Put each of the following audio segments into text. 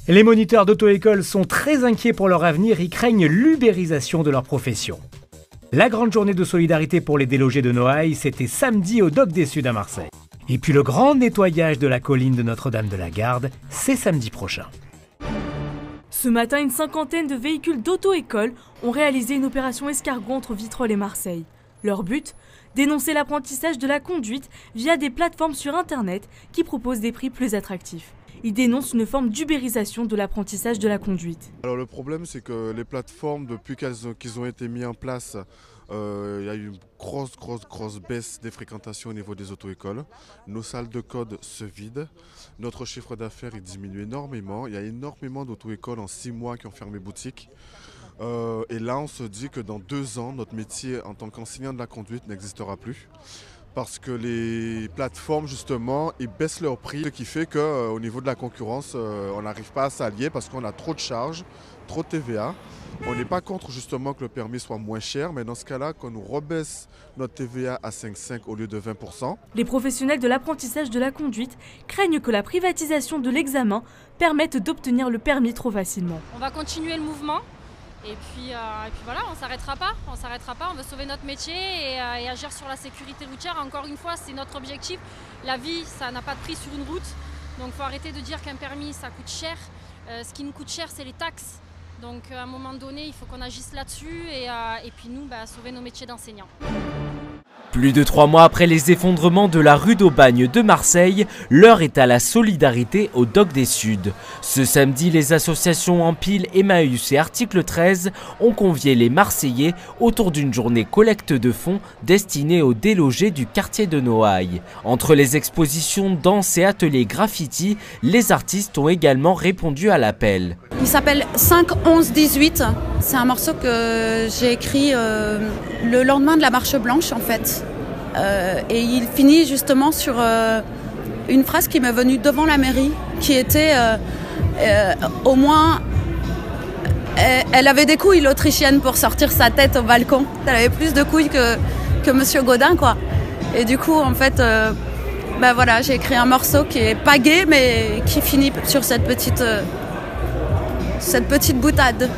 Les moniteurs d'auto-école sont très inquiets pour leur avenir et craignent l'ubérisation de leur profession. La grande journée de solidarité pour les délogés de Noailles, c'était samedi au Dock des Suds à Marseille. Et puis le grand nettoyage de la colline de Notre-Dame-de-la-Garde, c'est samedi prochain. Ce matin, une cinquantaine de véhicules d'auto-école ont réalisé une opération escargot entre Vitrolles et Marseille. Leur but ? Dénoncer l'apprentissage de la conduite via des plateformes sur Internet qui proposent des prix plus attractifs. Ils dénoncent une forme d'ubérisation de l'apprentissage de la conduite. Alors le problème, c'est que les plateformes, depuis qu'ils ont été mis en place, il y a eu une grosse baisse des fréquentations au niveau des auto-écoles. Nos salles de code se vident. Notre chiffre d'affaires il diminue énormément. Il y a énormément d'auto-écoles en 6 mois qui ont fermé boutique. Et là, on se dit que dans 2 ans, notre métier en tant qu'enseignant de la conduite n'existera plus. Parce que les plateformes, justement, ils baissent leur prix, ce qui fait qu'au niveau de la concurrence, on n'arrive pas à s'allier parce qu'on a trop de charges, trop de TVA. On n'est pas contre justement que le permis soit moins cher, mais dans ce cas-là, qu'on nous rebaisse notre TVA à 5,5 au lieu de 20%. Les professionnels de l'apprentissage de la conduite craignent que la privatisation de l'examen permette d'obtenir le permis trop facilement. On va continuer le mouvement. Et puis voilà, on ne s'arrêtera pas, on veut sauver notre métier et agir sur la sécurité routière. Encore une fois, c'est notre objectif. La vie, ça n'a pas de prix sur une route, donc il faut arrêter de dire qu'un permis, ça coûte cher. Ce qui nous coûte cher, c'est les taxes. Donc à un moment donné, il faut qu'on agisse là-dessus et puis nous, sauver nos métiers d'enseignants. Plus de 3 mois après les effondrements de la rue d'Aubagne de Marseille, l'heure est à la solidarité au Dock des Suds. Ce samedi, les associations Empile, Emmaüs et Article 13 ont convié les Marseillais autour d'une journée collecte de fonds destinée aux délogés du quartier de Noailles. Entre les expositions, danse et ateliers graffiti, les artistes ont également répondu à l'appel. Il s'appelle 5-11-18. C'est un morceau que j'ai écrit le lendemain de la marche blanche en fait. Et il finit justement sur une phrase qui m'est venue devant la mairie, qui était au moins elle avait des couilles l'Autrichienne pour sortir sa tête au balcon. Elle avait plus de couilles que Monsieur Gaudin quoi. Et du coup en fait voilà, j'ai écrit un morceau qui est pas gay mais qui finit sur cette petite boutade.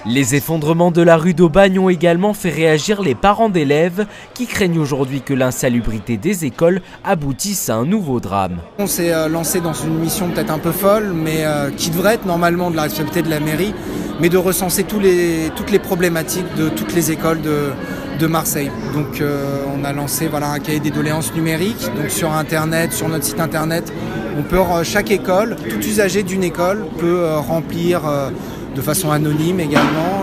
Les effondrements de la rue d'Aubagne ont également fait réagir les parents d'élèves qui craignent aujourd'hui que l'insalubrité des écoles aboutisse à un nouveau drame. On s'est lancé dans une mission peut-être un peu folle, mais qui devrait être normalement de la responsabilité de la mairie, mais de recenser toutes les problématiques de toutes les écoles de Marseille. Donc on a lancé un cahier des doléances numérique, donc sur Internet, sur notre site Internet. On peut, chaque école, tout usager d'une école peut remplir de façon anonyme également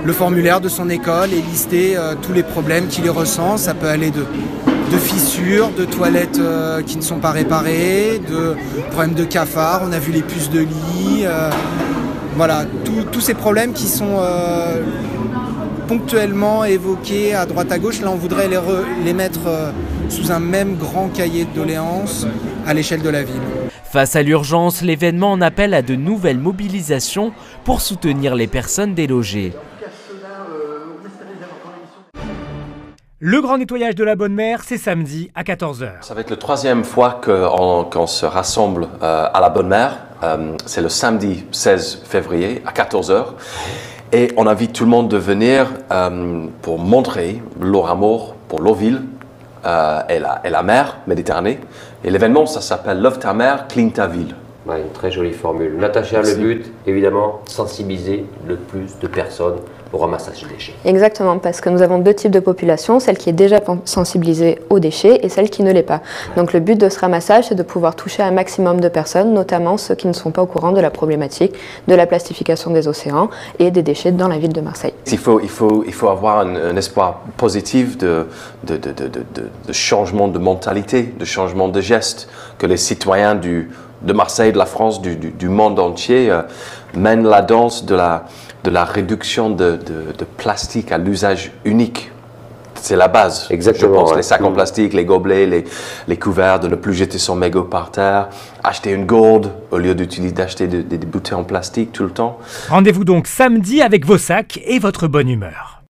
le formulaire de son école et lister tous les problèmes qu'il y ressent. Ça peut aller de fissures, de toilettes qui ne sont pas réparées, de problèmes de cafards, on a vu les puces de lit, voilà, tous ces problèmes qui sont ponctuellement évoqués à droite à gauche. Là on voudrait les mettre sous un même grand cahier de doléances à l'échelle de la ville. Face à l'urgence, l'événement en appelle à de nouvelles mobilisations pour soutenir les personnes délogées. Le grand nettoyage de la Bonne Mère, c'est samedi à 14 h. Ça va être la 3e fois qu'on se rassemble à la Bonne Mère. C'est le samedi 16 février à 14 h. Et on invite tout le monde de venir pour montrer leur amour pour leur ville et la mer Méditerranée. Et l'événement, ça s'appelle Love ta mer, clean ta ville. Ouais, une très jolie formule. Natacha, le but, évidemment, sensibiliser le plus de personnes au ramassage des déchets. Exactement, parce que nous avons 2 types de population, celle qui est déjà sensibilisée aux déchets et celle qui ne l'est pas. Donc le but de ce ramassage, c'est de pouvoir toucher un maximum de personnes, notamment ceux qui ne sont pas au courant de la problématique de la plastification des océans et des déchets dans la ville de Marseille. Il faut avoir un espoir positif de changement de mentalité, de changement de geste, que les citoyens de Marseille, de la France, du monde entier mènent la danse de la réduction de plastique à l'usage unique. C'est la base. Exactement. Je pense, les sacs en plastique, les gobelets, les couverts, de ne plus jeter son mégot par terre, acheter une gourde au lieu d'acheter des bouteilles en plastique tout le temps. Rendez-vous donc samedi avec vos sacs et votre bonne humeur.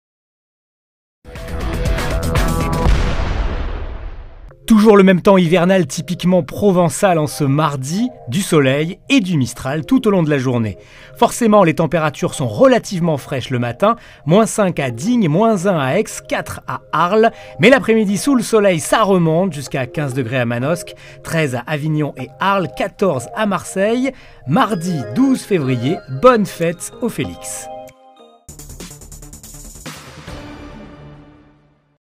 Toujours le même temps hivernal typiquement provençal en ce mardi, du soleil et du mistral tout au long de la journée. Forcément, les températures sont relativement fraîches le matin, -5 à Digne, -1 à Aix, 4 à Arles. Mais l'après-midi sous le soleil, ça remonte jusqu'à 15 degrés à Manosque, 13 à Avignon et Arles, 14 à Marseille. Mardi 12 février, bonne fête au Félix.